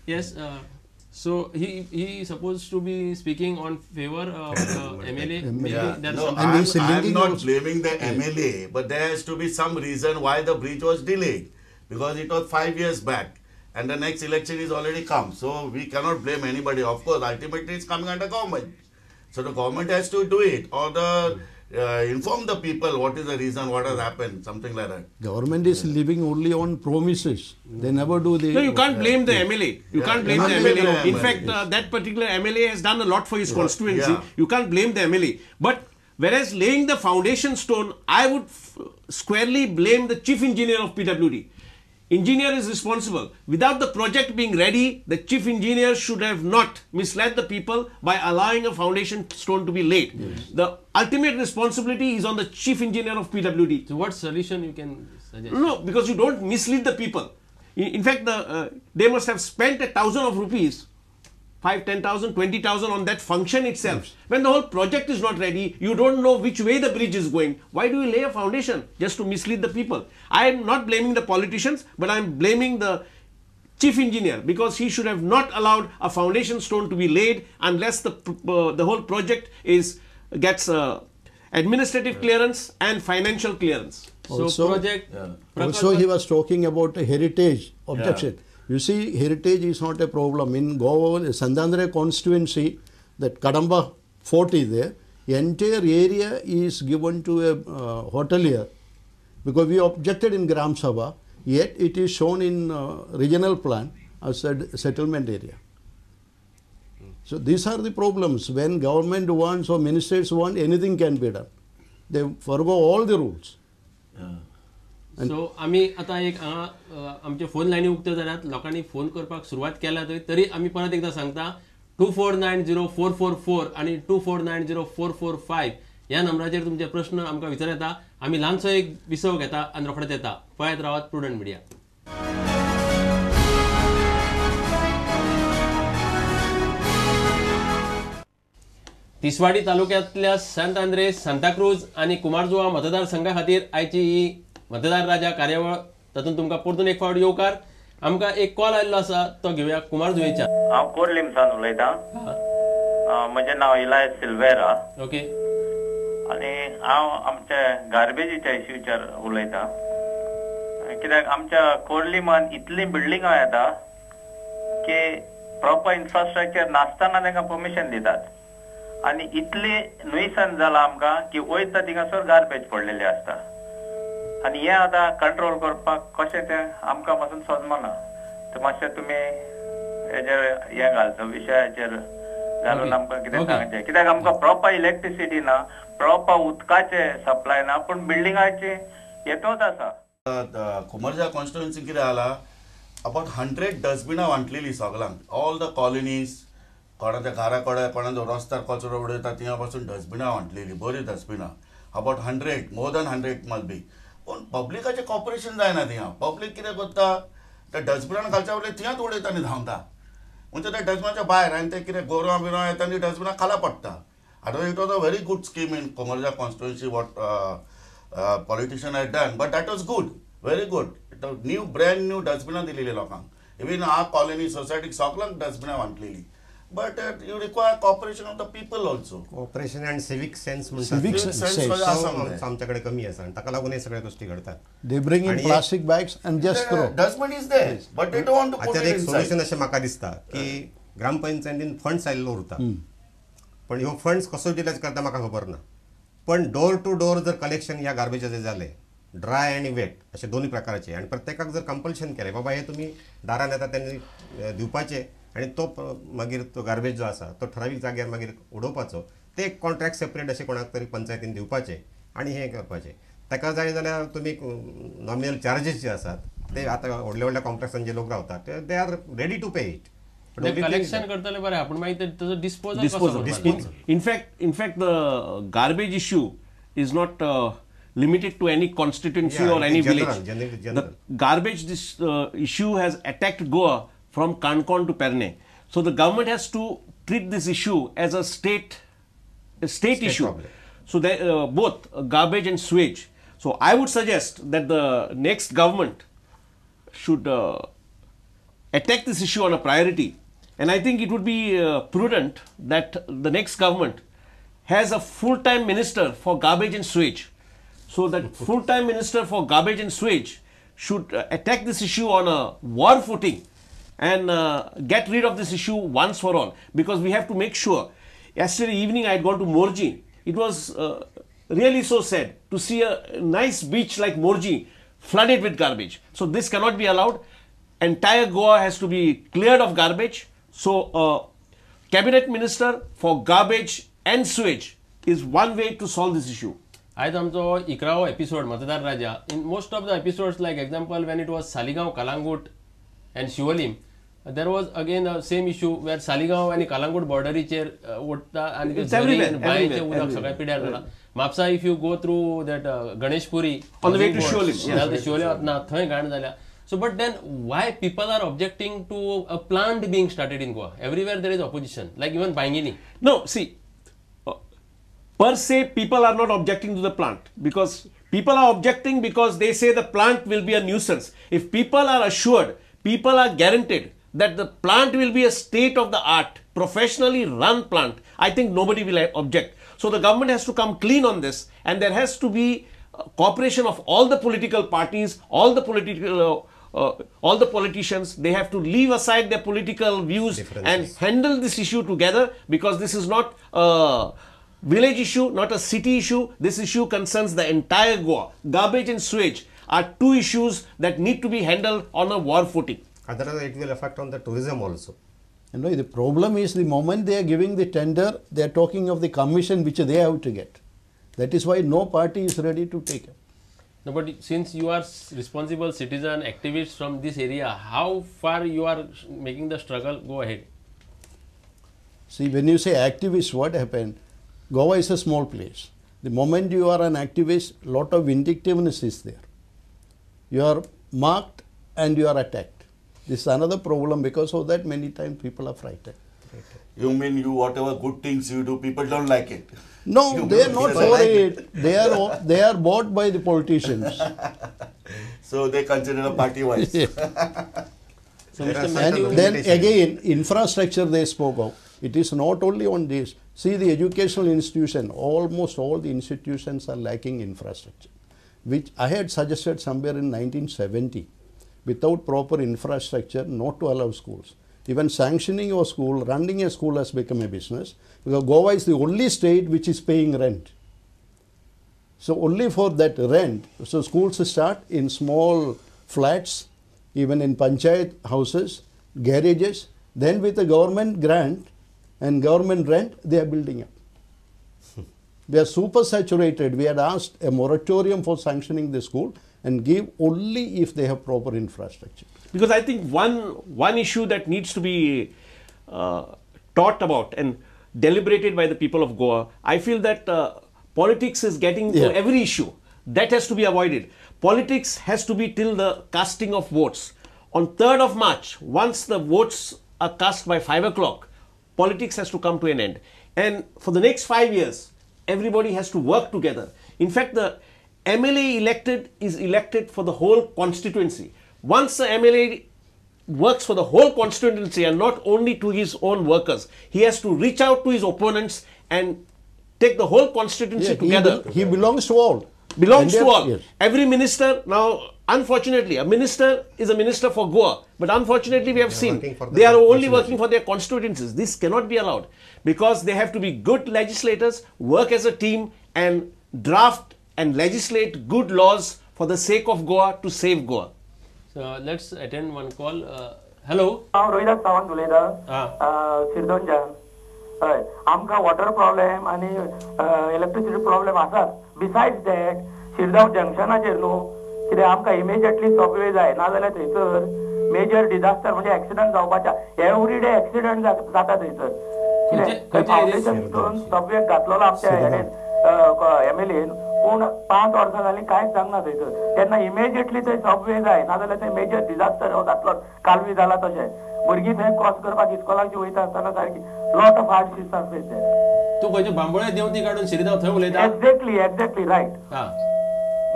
Yes. So he supposed to be speaking on favor of MLA. No, I'm not blaming the MLA, but there has to be some reason why the bridge was delayed, because it was 5 years back and the next election is already come. So we cannot blame anybody. Of course, ultimately it's coming under government. So the government has to do it, or the inform the people what is the reason, what has happened, something like that. Government is living only on promises. They never do the... No, you can't blame the MLA. You can't blame the MLA. In fact, that particular MLA has done a lot for his constituency. You can't blame the MLA. But whereas laying the foundation stone, I would squarely blame the chief engineer of PWD. Engineer is responsible. Without the project being ready, the chief engineer should have not misled the people by allowing a foundation stone to be laid. Yes. The ultimate responsibility is on the chief engineer of PWD. So what solution you can suggest? No, because you don't mislead the people. In fact, they must have spent 1,000 rupees, 5, 10,000, 20,000 on that function itself. Yes. When the whole project is not ready, you don't know which way the bridge is going. Why do you lay a foundation? Just to mislead the people. I am not blaming the politicians, but I am blaming the chief engineer, because he should have not allowed a foundation stone to be laid unless the whole project gets administrative clearance and financial clearance. Also, also he was talking about a heritage objection. Yeah. You see, heritage is not a problem. In Goa, St. Andre constituency, that Kadamba fort is there. The entire area is given to a hotelier, because we objected in Gram Sabha, yet it is shown in regional plan as a settlement area. So these are the problems. When government wants or ministers want, anything can be done. They forgo all the rules. सो आम्ही आता एक आमचे phone लाईनी उक्त्यो जाल्यात, लोकांनी phone करपाक सुरवात केल्या तरी आम्ही परत एकदा सांगता 24904444 आणि 24904445 ह्या नंबराचेर तुमचे प्रश्न आमकां विचार येता. आम्ही ल्हानसो एक विसव घेता आनी रोखडेच येता. पळयत रावात प्रुडंट मिडिया. तिसवाडी तालुक्यातल्या सांत आंद्रे, सांताक्रूज आणि कुमारजुआ मतदारसंघा खातीर आयची ही मतदार राजा कार्यावळ, तातूंत तुमकां परतून एक फावट येवकार. आमकां एक कॉल आयल्लो आसा, तो घेवया कुमारजुवेच्या. हांव कोर्लिमसान उलयतां. म्हजें नांव इलाय सिल्वेरा. ओके. आनी हांव आमच्या गार्बेजीच्या इश्यूचेर उलयतां. कित्याक आमच्या कोर्लिमान इतली बिल्डिंगां येता की प्रॉपर इन्फ्रास्ट्रक्चर नासतना तांकां परमिशन दितात. आनी इतली नुयसन्स जाला आमकां की वयता थिंगासर गार्बेज पडलेली आसता. आनी हें आतां कंट्रोल करपाक कशें तें आमकां पासून सजमना. तर मातशें तुमी हेजेर हें घालचो, विशयाचेर घालून आमकां कितें सांगचें. कित्याक आमकां प्रॉपर इलेक्ट्रिसिटी ना, प्रॉपर उदकाचे सप्लाय ना, पूण बिल्डिंगाचे येतोच आसा. कुमारजुआ कॉन्स्टिट्युएन्सी कितें जाला, अबाउट 100 डस्टबिनां वांटलेलीं सगळ्यांक, ऑल द कॉलनीज. कोणाच्या घरा कडेन कोणाचो रस्त्यार कचरो उडयता थिंगा पासून डस्टबिनां वांटलेलीं, बरीं डस्टबिनां. About 100, more than 100 must be. पूण पब्लिकाचें कॉपरेशन जायना थिंगा. पब्लीक कितें करता, त्या डस्टबिनान घालच्या वेळेर थिंगाच उडयता आनी धांवता. म्हणजे त्या डस्टबिनाच्या भायर आनी ते कितें गोरवां बिरवां येता आनी डस्टबिनां खाला पडटा. आतां it was a very good scheme in Cumbarjua constituency what politician had done, but that was good, very good. New brand new डस्टबिनां दिलेली लोकांक. इवन आ कॉलनी सोसायटीक सगळ्यांक डस्टबिनां वांटलेलीं. But you require cooperation of the people also. Cooperation and civic sense. Civic sense आमच्याकडे कमी आसा आणि ताका लागून हे सगळे गोष्टी घडतात. They bring in plastic bags and just throw. Dustbin is there, but they don't want to put it inside. एक सोल्युशन अशें म्हाका दिसता की ग्रामपंचायतीन फंड्स आयिल्लो उरता, पण ह्यो फंड्स कसो युटिलायज करता म्हाका खबर ना. पण डोर टू डोर जर कलेक्शन ह्या गार्बेजाचे जाले, ड्राय आणि वेट असे दोन्ही प्रकारचे, आणि प्रत्येकाक जर कंपल्शन केले बाबा हे तुम्ही दारान येता त्यांनी दिवपाचे आणि तो मागीर तो गार्बेज जो आसा तो ठरावीक जाग्यार मागीर उडोवपाचो, ते एक कॉन्ट्रॅक्ट सेपरेट अशें कोणाक तरी पंचायतीन दिवपाचे आणि हे करपाचे. ताका जाय जाल्यार तुमी नॉमिनल चार्जीस जे आसात ते आतां व्हडल्या व्हडल्या कॉम्प्लेक्सान जे लोक रावतात दे आर रेडी टू पे इट. कलेक्शन करतले बरें, आपण मागीर तेजो disposal. In fact the garbage issue is not limited to any constituency or any village. The garbage issue has attacked Goa from Kankon to Perne. So the government has to treat this issue as a state issue. Problem. So both garbage and sewage. So I would suggest that the next government should attack this issue on a priority. And I think it would be prudent that the next government has a full-time minister for garbage and sewage. So that full-time minister for garbage and sewage should attack this issue on a war footing and get rid of this issue once for all. Because we have to make sure. Yesterday evening I had gone to Morji. It was really so sad to see a nice beach like Morji flooded with garbage. So this cannot be allowed. Entire Goa has to be cleared of garbage. So cabinet minister for garbage and sewage is one way to solve this issue. आज आमचो 11वो episode मतदार राजा. In most of the episodes, like example, when it was Saligaon, Kalangut and Shivalim, there was again the same issue where Saligaon and Kalangut borderíचेर उठता आणि बायेचे उदक सगळ्या पिड्यार जाला. Mapusa if you go through that Ganeshpuri on the way to Shivalim, Shivalim वतना थंय घाण जाल्या. So but then why people are objecting to a plant being started in Goa? Everywhere there is opposition, like even Bangini. No, see, per se people are not objecting to the plant, because people are objecting because they say the plant will be a nuisance. If people are assured, people are guaranteed that the plant will be a state-of-the-art, professionally run plant, I think nobody will object. So the government has to come clean on this, and there has to be cooperation of all the political parties, all the politicians. They have to leave aside their political views and handle this issue together, because this is not a village issue, not a city issue. This issue concerns the entire Goa. Garbage and sewage are two issues that need to be handled on a war footing. Otherwise, it will affect on the tourism also. You know, the problem is the moment they are giving the tender, they are talking of the commission which they have to get. That is why no party is ready to take it. No, but since you are responsible citizen, activist from this area, how far you are making the struggle go ahead? See, when you say activist, what happened? Goa is a small place. The moment you are an activist, lot of vindictiveness is there. You are marked and you are attacked. This is another problem. Because of that, many times people are frightened. You mean you whatever good things you do, people don't like it? No, they are not for it. They are bought by the politicians. So they consider a party wise. So Mr. And then again, infrastructure they spoke of. It is not only on this. See, the educational institution, almost all the institutions are lacking infrastructure, which I had suggested somewhere in 1970. Without proper infrastructure, not to allow schools. Even sanctioning a school, running a school has become a business, because Goa is the only state which is paying rent. So only for that rent, so schools start in small flats, even in panchayat houses, garages, then with a government grant and government rent, they are building up. We are super saturated. We had asked a moratorium for sanctioning the school and give only if they have proper infrastructure. Because I think one issue that needs to be taught about and deliberated by the people of Goa, I feel that politics is getting to every issue. That has to be avoided. Politics has to be till the casting of votes. On 3rd of March, once the votes are cast by 5 o'clock, politics has to come to an end. And for the next 5 years, everybody has to work together. In fact, the MLA elected is elected for the whole constituency. Once the MLA works for the whole constituency and not only to his own workers, he has to reach out to his opponents and take the whole constituency together. He belongs to all. Belongs to all. Yes. Every minister, now unfortunately, a minister is a minister for Goa, but unfortunately we have seen they are only working for their constituencies. This cannot be allowed, because they have to be good legislators, work as a team and draft and legislate good laws for the sake of Goa, to save Goa. So let's attend one call. Hello. Rohidas Sawant उलयता शिरदोनच्यान. हय, आमकां water problem आनी electricity problem आसात. Besides that Shirgaon जंक्शनाचेर न्हू कितें आमकां immediately Subway जाय, नाजाल्यार थंयसर मेजर डिजास्टर म्हणजे एक्सिडंट जावपाचे एवरी डे एक्सिडंट जाता थंयसर. कितें फावंडेशन करून सबवे घातलेलो आमच्या हेणेन एमएलएन, पूण 5 वर्सां जालीं कांयच जावना थंयसर. तेन्ना इमिजिएटली थंय सबवे जाय, नाजाल्यार थंय मेजर डिजास्टर हो जातलो. कालवी जाला तशें भुरगीं थंय क्रॉस करपाक इस्कॉलाची वयता आसतना सारकी lot of hardships are face there. तू खंयचे बांबोळे देंवती काडून शिरगांव थंय उलयता? Exactly right.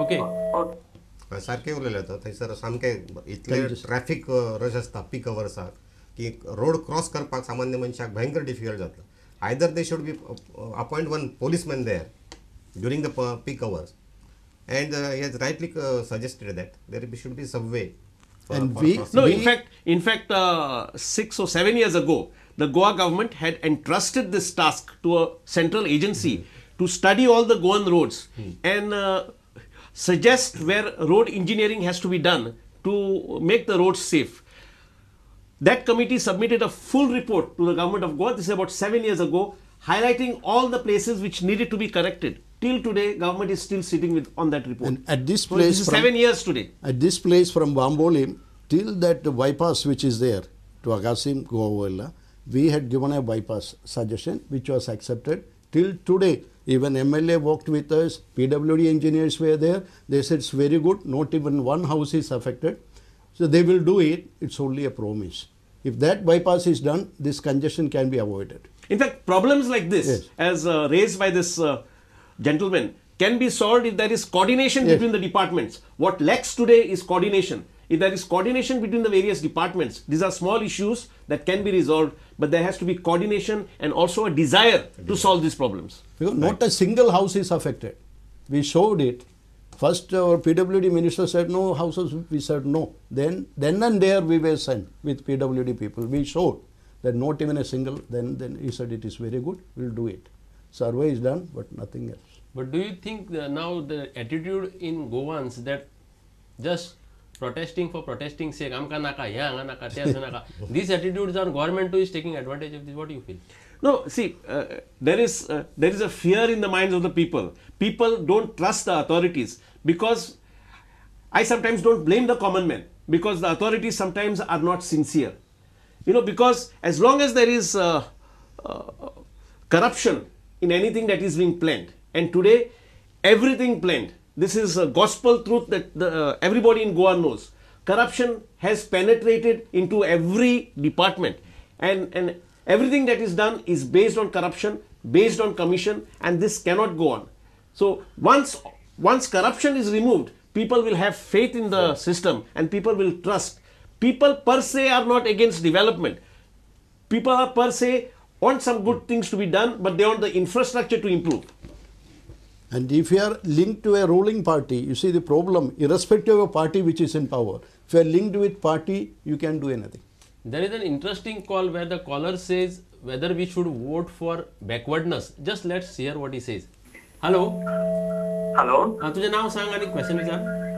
ओके. सारकें उलयलें तो थंयसर सामकें इतले ट्रॅफिक रश आसता पीक अवर्साक की रोड क्रॉस करपाक सामान्य मनशाक भयंकर डिफिकल्ट जाता. Either they should be appoint one policeman there during the peak hours, and he has rightly suggested that there should be subway. In fact, 6 or 7 years ago, the Goa government had entrusted this task to a central agency to study all the Goan roads and suggest where road engineering has to be done to make the roads safe. That committee submitted a full report to the government of Goa, this is about 7 years ago, highlighting all the places which needed to be corrected. Till today, government is still sitting on that report. And at this place, this is 7 years today. At this place from Bambolim till that bypass which is there to Agasim, Goa, we had given a bypass suggestion which was accepted. Till today, even MLA worked with us, PWD engineers were there. They said it's very good, not even one house is affected. So they will do it, it's only a promise. If that bypass is done, this congestion can be avoided. In fact, problems like this, as raised by this gentleman, can be solved if there is coordination between the departments. What lacks today is coordination. If there is coordination between the various departments, these are small issues that can be resolved, but there has to be coordination and also a desire to solve these problems. Because not a single house is affected. We showed it. First our PWD minister said no houses, we said no. Then and there we were sent with PWD people. We showed that not even a single, then he said it is very good, we'll do it. Survey is done, but nothing else. But do you think now the attitude in Goans that just protesting for protesting sake, amka naka, ya naka, naka, these attitudes on government too is taking advantage of this? What do you feel? No, see, there is a fear in the minds of the people. People don't trust the authorities because I sometimes don't blame the common man because the authorities sometimes are not sincere. You know, because as long as there is corruption in anything that is being planned, and today everything planned, this is a gospel truth that everybody in Goa knows. Corruption has penetrated into every department, and everything that is done is based on corruption, based on commission, and this cannot go on. So once corruption is removed, people will have faith in the system and people will trust. People per se are not against development. People are per se want some good things to be done, but they want the infrastructure to improve. And if you are linked to a ruling party, you see the problem, irrespective of party which is in power, if you are linked with party, you can do anything. There is an interesting call where the caller says whether we should vote for backwardness. Just let's hear what he says. Hello. Hello. तुझे नाव सांग आणि question विचार.